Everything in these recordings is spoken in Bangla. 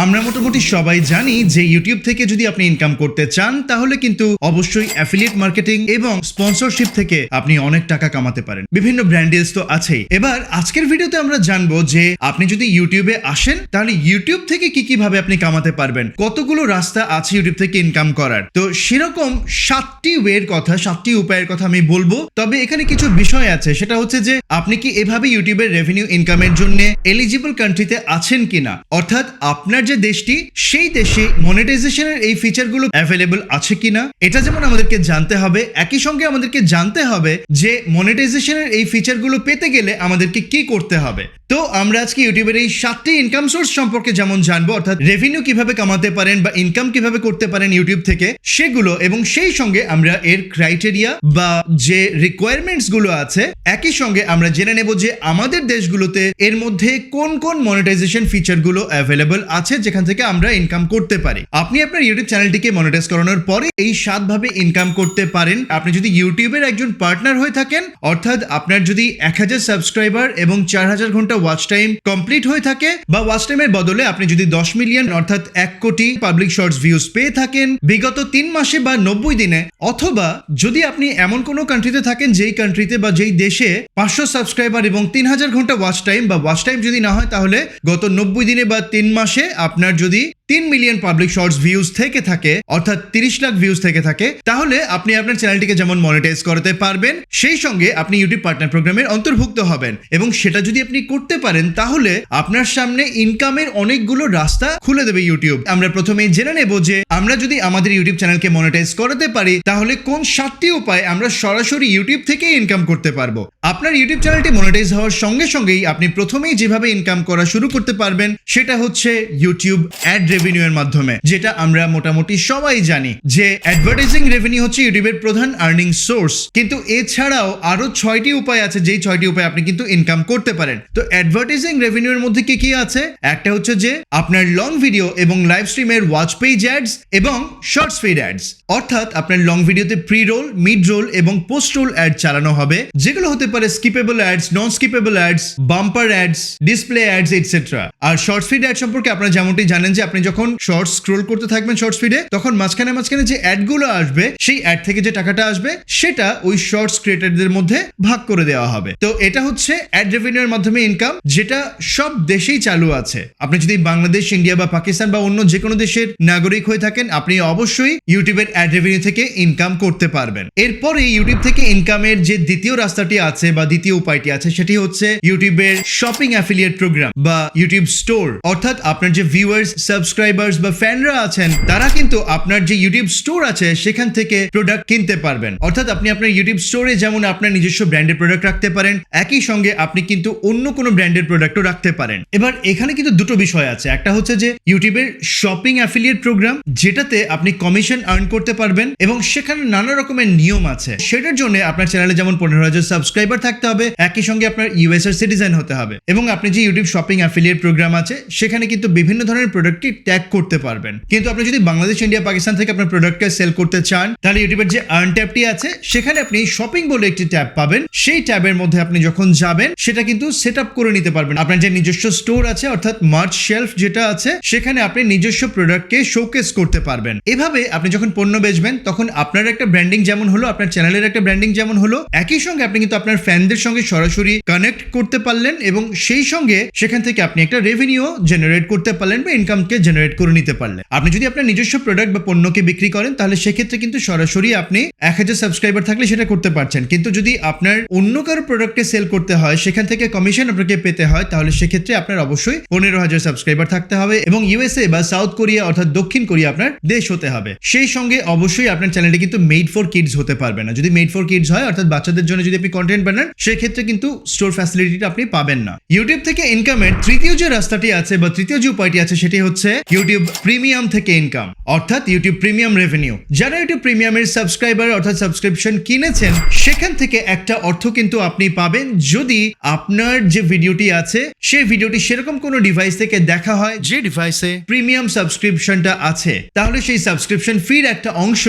আমরা মোটামুটি সবাই জানি যে ইউটিউব থেকে যদি আপনি ইনকাম করতে চান তাহলে কিন্তু অবশ্যই অ্যাফিলিয়েট মার্কেটিং এবং স্পন্সরশিপ থেকে আপনি অনেক টাকা কামাতে পারেন। বিভিন্ন ব্র্যান্ড ডিলস তো আছেই। এবার আজকের ভিডিওতে আমরা জানবো যে আপনি যদি ইউটিউবে আসেন তাহলে ইউটিউব থেকে কি কিভাবে আপনি কামাতে পারবেন, কতগুলো রাস্তা আছে ইউটিউব থেকে ইনকাম করার। তো সেরকম 7টি ওয়ের কথা, 7টি উপায়ের কথা আমি বলবো। তবে এখানে কিছু বিষয় আছে, সেটা হচ্ছে যে আপনি কি এভাবে ইউটিউবের রেভিনিউ ইনকামের জন্য এলিজিবল কান্ট্রিতে আছেন কিনা, অর্থাৎ আপনার যে দেশটি সেই দেশে মনিটাইজেশনের এই ফিচারগুলো অ্যাভেলেবল আছে কিনা, এটা যেমন আমাদেরকে জানতে হবে। একই সঙ্গে আমাদেরকে জানতে হবে যে মনিটাইজেশনের এই ফিচারগুলো পেতে গেলে আমাদেরকে কি করতে হবে। তো আমরা আজকে ইউটিউবের এই 7টি ইনকাম সোর্স সম্পর্কে যেমন জানবো, অর্থাৎ রেভিনিউ কিভাবে কামাতে পারেন বা ইনকাম কিভাবে করতে পারেন ইউটিউব থেকে সেগুলো, এবং সেই সঙ্গে আমরা এর ক্রাইটেরিয়া বা যে রিকোয়ারমেন্টস গুলো আছে একই সঙ্গে আমরা জেনে নেব যে আমাদের দেশগুলোতে এর মধ্যে কোন কোন মনিটাইজেশন ফিচার গুলো অ্যাভেলেবল আছে যেখান থেকে আমরা ইনকাম করতে পারি। আপনি আপনার ইউটিউব চ্যানেলটিকে মনিটাইজ করানোর পরে এই 7 ভাবে ইনকাম করতে পারেন। আপনি যদি ইউটিউবের একজন পার্টনার হয়ে থাকেন, অর্থাৎ আপনার যদি 1000 সাবস্ক্রাইবার এবং 4000 ঘন্টা ওয়াচ টাইম কমপ্লিট হয়ে থাকে, বা ওয়াচ টাইমের বদলে আপনি যদি 10 মিলিয়ন অর্থাৎ 1 কোটি পাবলিক শর্টস ভিউজ পেয়ে থাকেন বিগত 3 মাসে বা 90 দিনে, অথবা যদি আপনি এমন কোনো কান্ট্রিতে থাকেন যেই কান্ট্রিতে বা যেই দেশে 500 সাবস্ক্রাইবার এবং 3000 ঘন্টা ওয়াচ টাইম, বা ওয়াচ টাইম যদি না হয় তাহলে গত 90 দিনে বা 3 মাসে আপনার যদি 3 মিলিয়ন পাবলিক শর্টস ভিউজ থেকে থাকে, অর্থাৎ 30 লাখ ভিউজ থেকে থাকে, তাহলে আপনি আপনার চ্যানেলটিকে যেমন মনিটাইজ করতে পারবেন, সেই সঙ্গে আপনি ইউটিউব পার্টনার প্রোগ্রামের অন্তর্ভুক্ত হবেন। এবং সেটা যদি আপনি করতে পারেন তাহলে আপনার সামনে ইনকামের অনেকগুলো রাস্তা খুলে দেবে ইউটিউব। আমরা প্রথমেই জেনে নেব যে আমরা যদি আমাদের ইউটিউব চ্যানেলকে মনিটাইজ করতে পারি তাহলে কোন 7টি উপায় আমরা সরাসরি ইউটিউব থেকে ইনকাম করতে পারবো। আপনার ইউটিউব চ্যানেলটি মনিটাইজ হওয়ার সঙ্গে সঙ্গেই আপনি প্রথমেই যেভাবে ইনকাম করা শুরু করতে পারবেন সেটা হচ্ছে ইউটিউব অ্যাড রেভিনিউ এর মাধ্যমে, যেটা আমরা মোটামুটি সবাই জানি যে অ্যাডভার্টাইজিং রেভিনিউ হচ্ছে ইউটিউবের প্রধান আর্নিং সোর্স। কিন্তু এছাড়াও আরো 6টি উপায় আছে, যেই 6টি উপায় আপনি কিন্তু ইনকাম করতে পারেন। তো অ্যাডভার্টাইজিং রেভিনিউ এর মধ্যে কি কি আছে? একটা হচ্ছে যে আপনার লং ভিডিও এবং লাইভ স্ট্রিমের ওয়াচ পেজ অ্যাডস এবং শর্টস ফিড অ্যাডস, অর্থাৎ আপনার লং ভিডিওতে প্রি রোল, মিড রোল এবং পোস্ট রোল অ্যাড চালানো হবে, যেগুলো হতে পারে skippable ads, non skippable ads, bumper ads, display ads etcetera. আর শর্টস ফিড অ্যাড সম্পর্কে আপনারা যেমনটি জানেন যে আপনি যখন শর্টস স্ক্রোল করতে থাকবেন শর্টস ফিডে, তখন মাঝখানে যে অ্যাডগুলো আসবে সেই অ্যাড থেকে যে টাকাটা আসবে সেটা ওই শর্টস ক্রিয়েটরদের মধ্যে ভাগ করে দেওয়া হবে। তো এটা হচ্ছে অ্যাড রেভিনিউ এর মাধ্যমে ইনকাম, যেটা সব দেশেই চালু আছে। আপনি যদি বাংলাদেশ, ইন্ডিয়া বা পাকিস্তান বা অন্য যে কোনো দেশের নাগরিক হয়ে থাকেন, আপনি অবশ্যই ইউটিউবের অ্যাড রেভিনিউ থেকে ইনকাম করতে পারবেন। এরপরে ইউটিউব থেকে ইনকামের যে দ্বিতীয় রাস্তাটি আছে বা দ্বিতীয় উপায়টি আছে সেটি হচ্ছে ইউটিউবের শপিং অ্যাফিলিয়েট প্রোগ্রাম বা ইউটিউব স্টোর, অর্থাৎ আপনার যে ভিউয়ার্স, সাবস্ক্রাইবার্স বা ফ্যানরা আছেন তারা কিন্তু আপনার যে ইউটিউব স্টোর আছে সেখান থেকে প্রোডাক্ট কিনতে পারবেন। অর্থাৎ আপনি আপনার ইউটিউব স্টোরে যেমন আপনার নিজস্ব ব্র্যান্ডের প্রোডাক্ট রাখতে পারেন, একই সঙ্গে আপনি কিন্তু অন্য কোনো ব্র্যান্ডের প্রোডাক্টও রাখতে পারেন। এবার এখানে কিন্তু দুটো বিষয় আছে। একটা হচ্ছে যে ইউটিউবের শপিং অ্যাফিলিয়েট প্রোগ্রাম, যেটাতে আপনি কমিশন আর্ন করতে পারবেন এবং সেখানে নানা রকমের নিয়ম আছে। সেটার জন্য আপনার চ্যানেলে যেমন 15,000 সাবস্ক্রাইবার থাকতে হবে, একই সঙ্গে আপনার ইউএস এর সিটিজেন হতে হবে, এবং আপনি যে ইউটিউব শপিং অ্যাফিলিয়েট প্রোগ্রাম আছে সেখানে কিন্তু বিভিন্ন ধরনের প্রোডাক্টই ট্যাগ করতে পারবেন। কিন্তু আপনি যদি বাংলাদেশ, ইন্ডিয়া, পাকিস্তান থেকে আপনার প্রোডাক্টকে সেল করতে চান তাহলে ইউটিউবের যে আর্ন ট্যাবটি আছে সেখানে আপনি শপিং বলে একটি ট্যাব পাবেন। সেই ট্যাবের মধ্যে আপনি যখন যাবেন সেটা কিন্তু সেট আপ করে নিতে পারবেন। আপনার যে নিজস্ব স্টোর আছে অর্থাৎ মার্চ শেলফ যেটা আছে সেখানে আপনি নিজস্ব প্রোডাক্টকে শোকেস করতে পারবেন। এভাবে আপনি যখন পণ্য বেচবেন তখন আপনার একটা ব্র্যান্ডিং যেমন হলো, আপনার চ্যানেলের একটা ব্র্যান্ডিং যেমন হলো, একই সঙ্গে আপনি কিন্তু আপনার ফ্যানদের সঙ্গে সরাসরি কানেক্ট করতে পারলেন এবং সেই সঙ্গে সেখান থেকে আপনি একটা রেভিনিউ জেনারেট করতে পারলেন বা ইনকামকে জেনারেট করে নিতে পারলেন। আপনি যদি আপনার নিজস্ব প্রোডাক্ট বা পণ্যকে বিক্রি করেন তাহলে সেক্ষেত্রে কিন্তু সরাসরি আপনি 1000 সাবস্ক্রাইবার থাকলে সেটা করতে পারছেন। কিন্তু যদি আপনার অন্য কারো প্রোডাক্টকে সেল করতে হয়, সেখান থেকে কমিশন আপনাকে পেতে হয়, তাহলে সেক্ষেত্রে আপনার অবশ্যই 15,000 সাবস্ক্রাইবার থাকতে হবে এবং ইউএসএ বা সাউথ কোরিয়া অর্থাৎ দক্ষিণ কোরিয়া আপনার দেশ হতে হবে। সেই সঙ্গে অবশ্যই আপনার চ্যানেলটি কিন্তু মেড ফর কিডস হতে পারবে না। যদি মেড ফর কিডস হয় অর্থাৎ বাচ্চাদের জন্য যদি আপনি কন্টেন্ট বানান সেক্ষেত্রে কিন্তু স্টোর ফ্যাসিলিটিটা আপনি পাবেন না। ইউটিউব থেকে ইনকামের তৃতীয় যে রাস্তাটি আছে বা তৃতীয় যে উপায়টি আছে সেটি হচ্ছে ইউটিউব প্রিমিয়াম থেকে ইনকাম, অর্থাৎ ইউটিউব প্রিমিয়াম রেভিনিউ। যারা ইউটিউব প্রিমিয়ামের সাবস্ক্রাইবার অর্থাৎ সাবস্ক্রিপশন কিনেছেন সেখান থেকে একটা অর্থ কিন্তু আপনি পাবেন যদি আপনার যে ভিডিওটি আছে সেই ভিডিওটি সেরকম কোনো ডিভাইস থেকে দেখা হয় যে ডিভাইসে প্রিমিয়াম সাবস্ক্রিপশনটা আছে, তাহলে সেই সাবস্ক্রিপশন ফির একটা অংশ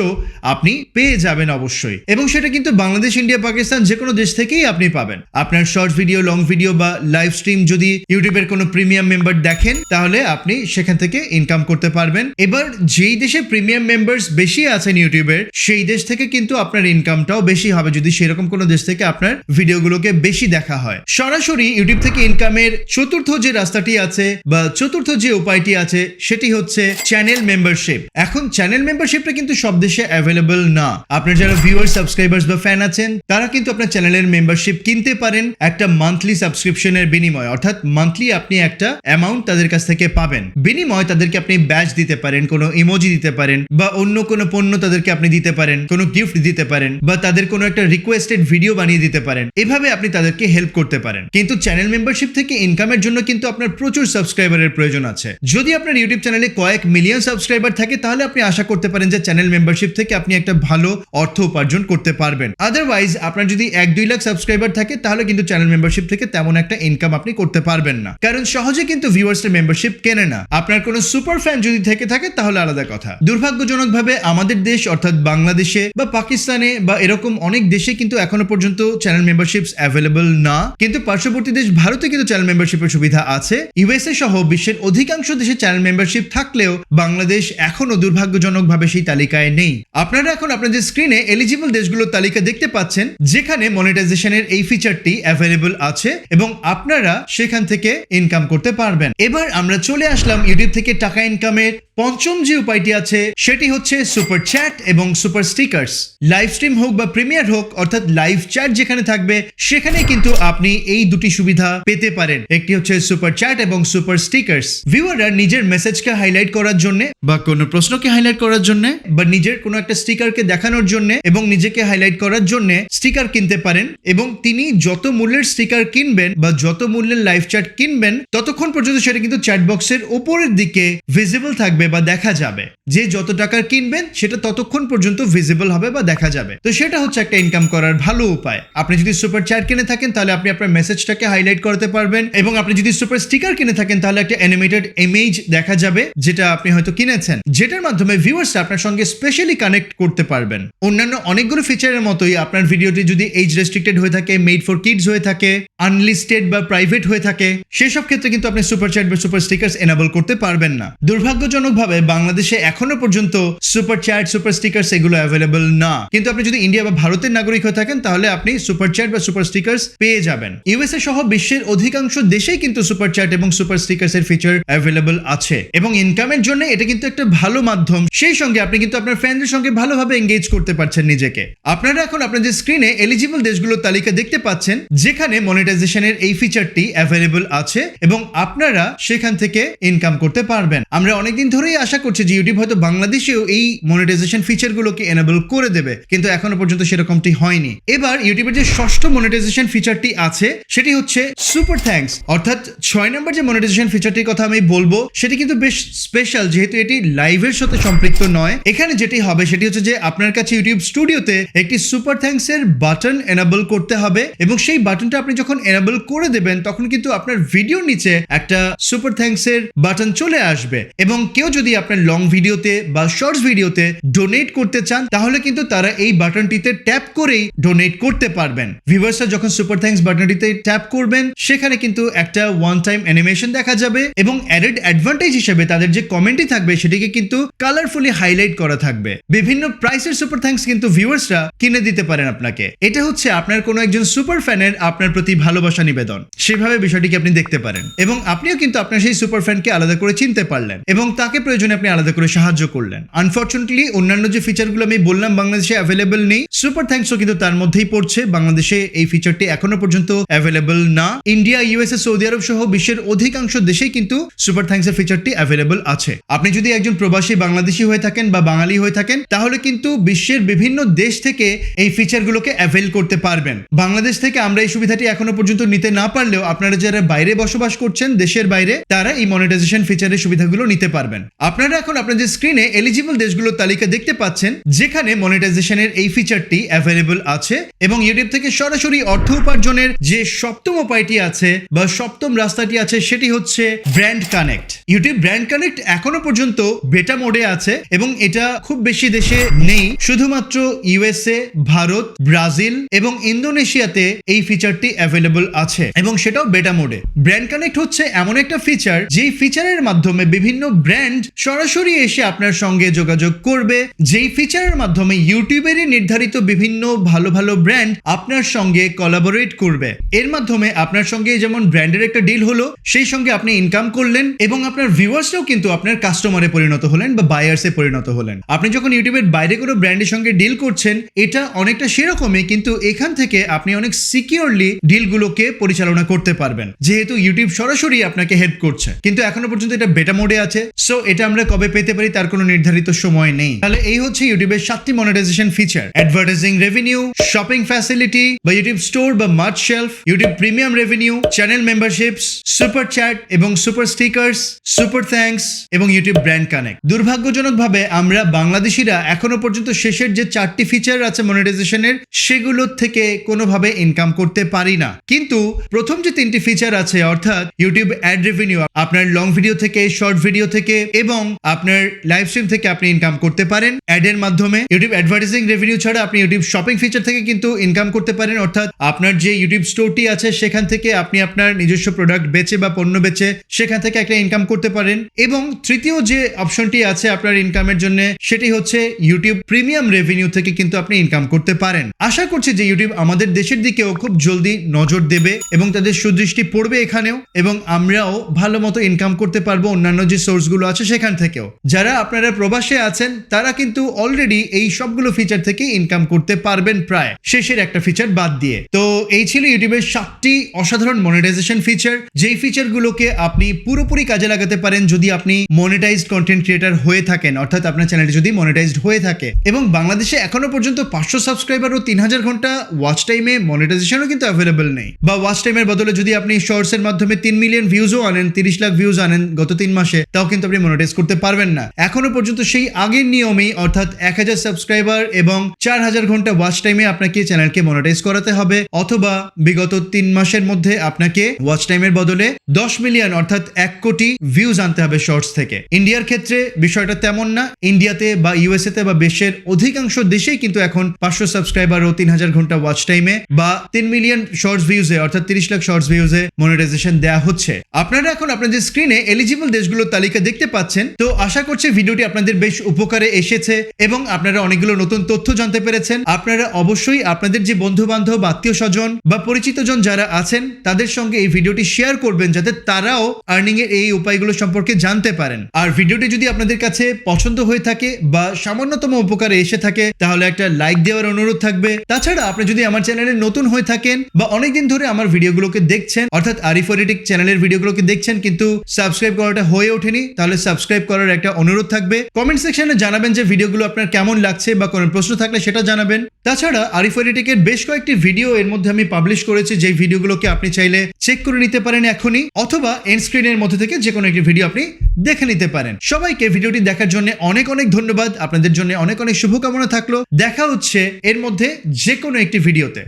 আপনি পেয়ে যাবেন অবশ্যই, এবং সেটা কিন্তু বাংলাদেশ, ইন্ডিয়া, পাকিস্তান যে কোনো দেশ থেকেই আপনি পাবেন। আপনার শর্ট ভিডিও, লং ভিডিও বা লাইভ স্ট্রিম যদি ইউটিউবের কোনো প্রিমিয়াম মেম্বার দেখেন, তাহলে আপনি সেখান থেকে ইনকাম করতে পারবেন। এবার যেই দেশে প্রিমিয়াম মেম্বার্স বেশি আছেন ইউটিউবের, সেই দেশ থেকে কিন্তু আপনার ইনকামটাও বেশি হবে, যদি সেরকম কোনো দেশ থেকে আপনার ভিডিওগুলোকে বেশি দেখা হয়। সরাসরি ইউটিউব থেকে ইনকামের চতুর্থ যে রাস্তাটি আছে বা চতুর্থ যে উপায়টি আছে, সেটি হচ্ছে চ্যানেল মেম্বারশিপ। এখন চ্যানেল মেম্বারশিপটা কিন্তু সব দেশে অ্যাভেলেবল না। আপনার যারা ভিউয়ার, সাবস্ক্রাইবার্স বা ফ্যান আছেন, তারা কিন্তু আপনার চ্যানেলের মেম্বারশিপ কিনতে পারেন একটা মান্থলি সাবস্ক্রিপশনের বিনিময়ে, অর্থাৎ মান্থলি আপনি একটা অ্যামাউন্ট তাদের কাছ থেকে পাবেন। বিনিময় তাদেরকে আপনি ব্যাচ দিতে পারেন, কোনো ইমোজি দিতে পারেন, বা অন্য কোনো পণ্য তাদেরকে আপনি দিতে পারেন, কোনো গিফট দিতে পারেন, বা তাদের কোনো একটা রিকোয়েস্টেড ভিডিও বানিয়ে দিতে পারেন। এভাবে আপনি তাদেরকে হেল্প করতে পারেন। কিন্তু চ্যানেল মেম্বারশিপ থেকে ইনকামের জন্য কিন্তু আপনার প্রচুর সাবস্ক্রাইবারের প্রয়োজন আছে। যদি আপনার ইউটিউব চ্যানেলে কয়েক মিলিয়ন সাবস্ক্রাইবার থাকে, তাহলে আপনি আশা করতে পারেন যে চ্যানেল মেম্বারশিপ থেকে আপনি একটা ভালো অর্থ উপার্জন করতে পারবেন। আদারওয়াইজ আপনার যদি 1-2 লাখ সাবস্ক্রাইবার থাকে, তাহলে কিন্তু চ্যানেল মেম্বারশিপ থেকে তেমন একটা ইনকাম আপনি করতে পারবেন না, কারণ সহজে কিন্তু ভিউয়ার্সরা মেম্বারশিপ কেনে না। আপনার কোনো সুপার ফ্যান যদি থেকে থাকে, তাহলে আলাদা কথা। দুর্ভাগ্যজনকভাবে আমাদের দেশ অর্থাৎ বাংলাদেশে বা পাকিস্তানে বা এরকম অনেক দেশে কিন্তু এখনো পর্যন্ত চ্যানেল মেম্বারশিপস অ্যাভেলেবল না। কিন্তু পার্শ্ববর্তী দেশ ভারতে কিন্তু চ্যানেল মেম্বারশিপের সুবিধা আছে। ইউএসএ সহ বিশ্বের অধিকাংশ দেশে চ্যানেল মেম্বারশিপ থাকলেও বাংলাদেশ এখনো দুর্ভাগ্যজনকভাবে সেই তালিকায় নেই। আপনারা এখন আপনাদের স্ক্রিনে এলিজিবল দেশগুলোর তালিকা দেখতে পাচ্ছেন, যেখানে মনিটাইজেশনের এই ফিচারটি অ্যাভেলেবল আছে এবং আপনারা সেখান থেকে ইনকাম করতে পারবেন। এবার আমরা চলে আসলাম ইউটিউব থেকে টাকা ইনকামের পঞ্চম যে উপায়টি আছে, সেটি হচ্ছে সুপার চ্যাট এবং সুপার স্টিকার্স। লাইভ স্ট্রিম হোক বা প্রিমিয়ার হোক, অর্থাৎ লাইভ চ্যাট যেখানে থাকবে, সেখানে কিন্তু আপনি এই দুটি সুবিধা পেতে পারেন। একটি হচ্ছে সুপার চ্যাট এবং সুপার স্টিকার্স। ভিউয়াররা নিজের মেসেজকে হাইলাইট করার জন্য বা কোনো প্রশ্নকে হাইলাইট করার জন্য বা নিজের কোনো একটা স্টিকারকে দেখানোর জন্য এবং নিজেকে হাইলাইট করার জন্য স্টিকার কিনতে পারেন, এবং তিনি যত মূল্যের স্টিকার কিনবেন বা যত মূল্যের লাইভ চ্যাট কিনবেন, ততক্ষণ পর্যন্ত সেটা কিন্তু চ্যাট বক্সের উপরের দিকে ভিজিবল থাকবে বা দেখা যাবে। যে যত টাকার কিনবেন সেটা ততক্ষণ পর্যন্ত ভিজিবল হবে বা দেখা যাবে। তো সেটা হচ্ছে একটা ইনকাম করার ভালো উপায়। আপনি যদি সুপার চ্যাট কিনে থাকেন, তাহলে আপনি আপনার মেসেজটাকে হাইলাইট করতে পারবেন, এবং আপনি যদি সুপার স্টিকার কিনে থাকেন, তাহলে একটা অ্যানিমেটেড ইমেজ দেখা যাবে যেটা আপনি হয়তো কিনেছেন, যেটার মাধ্যমে ভিউয়ার্সরা আপনার সঙ্গে স্পেশালি কানেক্ট করতে পারবেন। অন্যান্য অনেকগুলো ফিচারের মতোই আপনার ভিডিওটি যদি এজ রেস্ট্রিক্টেড হয়ে থাকে, মেড ফর কিডস হয়ে থাকে, আনলিস্টেড বা প্রাইভেট হয়ে থাকে, সেসব ক্ষেত্রে কিন্তু আপনি সুপার চ্যাট বা সুপার স্টিকার্স এনেবল করতে পারবেন না। দুর্ভাগ্যজনকভাবে বাংলাদেশে এখনো পর্যন্ত সুপার চ্যাট, সুপার স্টিকার্স এগুলো অ্যাভেলেবল না। কিন্তু আপনি যদি ইন্ডিয়া বা ভারতের নাগরিক হয়ে থাকেন, তাহলে আপনি সুপার চ্যাট বা সুপার স্টিকার্স পেয়ে যাবেন। ইউএসএ সহ বিশ্বের অধিকাংশ দেশেই কিন্তু সুপার চ্যাট এবং সুপার স্টিকার্স এর ফিচার অ্যাভেলেবল আছে, এবং ইনকামের জন্য এটা কিন্তু একটা ভালো মাধ্যম। সেই সঙ্গে আপনি কিন্তু আপনার ফ্যানদের সঙ্গে ভালোভাবে এঙ্গেজ করতে পারছেন নিজেকে। আপনারা এখন আপনাদের স্ক্রিনে এলিজিবল দেশগুলোর তালিকা দেখতে পাচ্ছেন, যেখানে মনিটাইজেশনের এই ফিচারটি অ্যাভেলেবল আছে এবং আপনারা সেখান থেকে ইনকাম করতে পারবেন। আমরা অনেকদিন ধরেই আশা করছি যে ইউটিউব হয়তো বাংলাদেশেও এই মনিটাইজেশন ফিচারগুলোকে এনেবল করে দেবে, কিন্তু এখনো পর্যন্ত সেরকমটি হয়নি। এবার ইউটিউবের যে ষষ্ঠ মনিটাইজেশন ফিচারটি আছে, সেটি হচ্ছে সুপার থ্যাঙ্কস। অর্থাৎ 6 নম্বর যে মনিটাইজেশন ফিচারটির কথা আমি বলবো, সেটি কিন্তু বেশ স্পেশাল, যেহেতু এটি লাইভের সাথে সম্পৃক্ত নয়। এখানে যেটি হবে সেটি হচ্ছে যে আপনার কাছে ইউটিউব স্টুডিওতে একটি সুপার থ্যাঙ্কস এর বাটন এনেবল করতে হবে, এবং সেই বাটনটা আপনি যখন এনেবল করে দেবেন, তখন কিন্তু আপনার ভিডিওর নিচে একটা সুপার থ্যাঙ্কস এর বাটন চলে আসবে, এবং কেউ যদি আপনার লং ভিডিওতে বা শর্টস ভিডিওতে ডোনেট করতে চান, তাহলে কিন্তু তারা এই বাটনটিতে ট্যাপ করেই ডোনেট করতে পারবেন। ভিউয়ার্সরা যখন সুপার থ্যাঙ্কস বাটনটিতে ট্যাপ করবেন, সেখানে কিন্তু একটা ওয়ান টাইম অ্যানিমেশন দেখা যাবে, এবং অ্যাডেড অ্যাডভান্টেজ হিসেবে তাদের যে কমেন্টই থাকবে সেটিকে কিন্তু কালারফুলি হাইলাইট করা থাকবে। বিভিন্ন প্রাইসের সুপার থ্যাঙ্কস কিন্তু ভিউয়ার্সরা কিনে দিতে পারেন আপনাকে। এটা হচ্ছে আপনার কোনো একজন সুপার ফ্যানের আপনার প্রতি ভালোবাসা নিবেদন, সেভাবে বিষয়টিকে আপনি দেখতে পারেন, এবং আপনিও কিন্তু আপনার সেই সুপার ফ্যানকে আলাদা করে চিনতে পারলেন এবং তাকে প্রয়োজনে আপনি আলাদা করে সাহায্য করলেন। আনফরচুনেটলি অন্যান্য যে ফিচারগুলো আমি বললাম বাংলাদেশে অ্যাভেলেবল নেই, সুপার থ্যাঙ্কসও কিন্তু তার মধ্যেই পড়ছে। বাংলাদেশে এই ফিচারটি এখনো পর্যন্ত অ্যাভেলেবল না। ইন্ডিয়া, ইউএসএ, সৌদি আরব সহ বিশ্বের অধিকাংশ দেশেই কিন্তু সুপার থ্যাঙ্কস এর ফিচারটি অ্যাভেলেবল আছে। আপনি যদি একজন প্রবাসী বাংলাদেশি হয়ে থাকেন বা বাঙালি হয়ে থাকেন, তাহলে কিন্তু বিশ্বের বিভিন্ন দেশ থেকে এই ফিচারগুলোকে অ্যাভেল করতে পারবেন। বাংলাদেশ থেকে আমরা এই সুবিধাটি এখনো পর্যন্ত নিতে না পারলেও আপনারা যারা বাইরে বসবাস করছেন, দেশের বাইরে, তারা এই মনিটাইজেশন ফিচারের সুবিধাগুলো নিতে পারবেন। আপনারা এখন আপনাদের স্ক্রিনে এলিজিবল দেশগুলোর তালিকা দেখতে পাচ্ছেন যেখানে মনিটাইজেশনের এই ফিচারটি অ্যাভেলেবল আছে এবং ইউটিউব থেকে সরাসরি অর্থ উপার্জনের যে সপ্তম উপায়টি আছে বা সপ্তম রাস্তাটি আছে সেটি হচ্ছে brand connect. YouTube brand connect এখনো পর্যন্ত বেটা মোডে আছে এবং এটা খুব বেশি দেশে নেই, শুধুমাত্র ইউএসএ, ভারত, ব্রাজিল এবং ইন্দোনেশিয়াতে এই ফিচারটি অ্যাভেলেবল আছে এবং সেটাও বেটা মোডে। ব্র্যান্ড কানেক্ট হচ্ছে এমন একটা ফিচার যেই ফিচারের মাধ্যমে বিভিন্ন ব্র্যান্ড সরাসরি এসে আপনার সঙ্গে যোগাযোগ করবে, যেই ফিচারের মাধ্যমে ইউটিউবেরই নির্ধারিত বিভিন্ন ভালো ভালো ব্র্যান্ড আপনার সঙ্গে কোলাবোরেট করবে। এর মাধ্যমে আপনার সঙ্গে যেমন ব্র্যান্ডের একটা ডিল হলো, সেই সঙ্গে আপনি ইনকাম করলেন এবং আপনার ভিউয়ার্সরাও কিন্তু আপনার কাস্টমারে পরিণত হলেন বা বায়ার্সে পরিণত হলেন। আপনি যখন ইউটিউবের বাইরে কোনো ব্র্যান্ডের সঙ্গে ডিল করছেন, এটা অনেকটা সেরকমই, কিন্তু এখান থেকে আপনি অনেক সিকিউরলি ডিলগুলোকে পরিচালনা করতে পারবেন যেহেতু ইউটিউব সরাসরি আপনাকে হেল্প করছে। কিন্তু এখনো পর্যন্ত এটা বেটা মোডে আছে, সো এটা আমরা কবে পেতে পারি তার কোনো নির্ধারিত সময় নেই। তাহলে এই হচ্ছে ইউটিউবের 7টি monetization feature: advertising revenue, shopping facility বা ইউটিউব স্টোর বা merch shelf, YouTube premium revenue, channel memberships, super chat এবং সুপার স্টিকার্স, সুপার থ্যাঙ্কস এবং ইউটিউব ব্র্যান্ড কানেক্ট। দুর্ভাগ্যজনকভাবে আমরা বাংলাদেশিরা এখনো পর্যন্ত শেষের যে 4টি ফিচার আছে মনিটাইজেশনের, সেগুলোর থেকে কোনোভাবে ইনকাম করতে পারি না। কিন্তু প্রথম যে 3টি ফিচার আছে, অর্থাৎ ইউটিউব অ্যাড রেভিনিউ, আপনার লং ভিডিও থেকে, শর্ট ভিডিও থেকে এবং আপনার লাইভ স্ট্রিম থেকে আপনি ইনকাম করতে পারেন অ্যাডের মাধ্যমে। ইউটিউব অ্যাডভার্টাইজিং রেভিনিউ ছাড়া আপনি ইউটিউব শপিং ফিচার থেকে কিন্তু ইনকাম করতে পারেন, অর্থাৎ আপনার যে ইউটিউব স্টোরটি আছে সেখান থেকে আপনি আপনার নিজস্ব প্রোডাক্ট বেচে বা পণ্য বেচে সেখান থেকে একটা ইনকাম করতে পারেন। এবং তৃতীয় যে অপশনটি আছে আপনার ইনকামের জন্য, সেটি হচ্ছে ইউটিউব প্রিমিয়াম রেভিনিউ থেকে কিন্তু আপনি ইনকাম করতে পারেন। আশা করছি যে ইউটিউব আমাদের দেশের দিকেও খুব জলদি নজর দেবে এবং তাদের সুদৃষ্টি পড়বে এখানেও, এবং আমরাও ভালো মতো ইনকাম করতে পারবো অন্যান্য যে সোর্সগুলো আছে সেখান থেকেও। যারা আপনারা প্রবাসে আছেন তারা কিন্তু অলরেডি এই সবগুলো ফিচার থেকে ইনকাম করতে পারবেন প্রায়, শেষের একটা ফিচার বাদ দিয়ে। তো এই ছিল ইউটিউবের 7টি অসাধারণ মনিটাইজেশন ফিচার, যেই ফিচারগুলোকে আপনি পুরোপুরি কাজে লাগাতে পারেন যদি আপনি মনিটাইজড কন্টেন্ট ক্রিয়েটর হয়ে থাকেন, অর্থাৎ আপনার চ্যানেলটি যদি মনিটাইজড হয়ে থাকে। এবং বাংলাদেশে এখনো পর্যন্ত 500 সাবস্ক্রাইবার ও 3000 ঘন্টা ওয়াচ টাইমে মনিটাইজেশনও কিন্তু অ্যাভেলেবল নেই, বা ওয়াচ টাইমের বদলে যদি আপনি শর্টস এর মাধ্যমে 3 মিলিয়ন ভিউজও আনেন, 30 লাখ ভিউজ আনেন গত 3 মাসে, তাও কিন্তু আপনি মনিটাইজ করতে পারবেন না। এখনো পর্যন্ত সেই আগের নিয়মেই, অর্থাৎ 1000 সাবস্ক্রাইবার এবং 4000 ঘন্টা ওয়াচ টাইমে আপনাকে চ্যানেলকে মনিটাইজ করাতে হবে, অথবা বিগত 3 মাসের মধ্যে আপনাকে ওয়াচ টাইমের বদলে 10 মিলিয়ন অর্থাৎ 1 কোটি ভিউজ আনতে হবে শর্টস থেকে। ইন্ডিয়ার ক্ষেত্রে বিষয়টা তেমন না। ইন্ডিয়াতে বা ইউএসএ তে বা বিশ্বের অধিকাংশ দেশেই কিন্তু এখন 500 সাবস্ক্রাইবার ও 3000 ঘন্টা ওয়াচ টাইমে বা 3 মিলিয়ন শর্টস ভিউজে, অর্থাৎ 30 লাখ শর্টস ভিউজে মনিটাইজেশন দেওয়া হচ্ছে। আপনারা এখন আপনাদের স্ক্রিনে এলিজিবল দেশগুলোর তালিকা দেখতে পাচ্ছেন। তো আশা করছি ভিডিওটি আপনাদের বেশ উপকারে এসেছে এবং আপনারা অনেকগুলো নতুন তথ্য জানতে পেরেছেন। আপনারা অবশ্যই আপনাদের যে বন্ধু বান্ধব, আত্মীয় স্বজন বা পরিচিত জন যারা আছেন তাদের সঙ্গে এই ভিডিওটি শেয়ার করবেন, যাতে তারাও আর্নিং এর এই উপায়গুলো সম্পর্কে জানতে পারেন। আর ভিডিওটি যদি আপনাদের কাছে পছন্দ হয়ে থাকে বা সামান্যতম উপকারে এসে থাকে, তাহলে একটা লাইক দেওয়ার অনুরোধ থাকবে। তাছাড়া আপনি যদি আমার চ্যানেলে নতুন হয়ে থাকেন বা অনেকদিন ধরে আমার ভিডিওগুলোকে দেখছেন, অর্থাৎ আরিফ এডিটিং চ্যানেলের ভিডিওগুলোকে দেখছেন কিন্তু সাবস্ক্রাইব করাটা হয়ে ওঠেনি, তাহলে সাবস্ক্রাইব করার একটা অনুরোধ থাকবে। কমেন্ট সেকশনে জানাবেন যে ভিডিওগুলো আপনার কেমন লাগছে বা কোনো প্রশ্ন থাকলে সেটা জানাবেন। তাছাড়া আরিফ এডিটিং এর বেশ কয়েকটি ভিডিও এর মধ্যে আমি পাবলিশ করেছি, যে ভিডিওগুলোকে আপনি চাইলে চেক করে নিতে পারেন এখনই, অথবা এন্ড স্ক্রিনের মধ্যে থেকে যে কোনো একটি ভিডিও আপনি দেখে নিতে পারেন। সবাইকে ভিডিওটি দেখার জন্য অনেক অনেক ধন্যবাদ। আপনাদের জন্য অনেক অনেক শুভকামনা থাকলো। দেখা হচ্ছে এর মধ্যে যে কোনো একটি ভিডিওতে।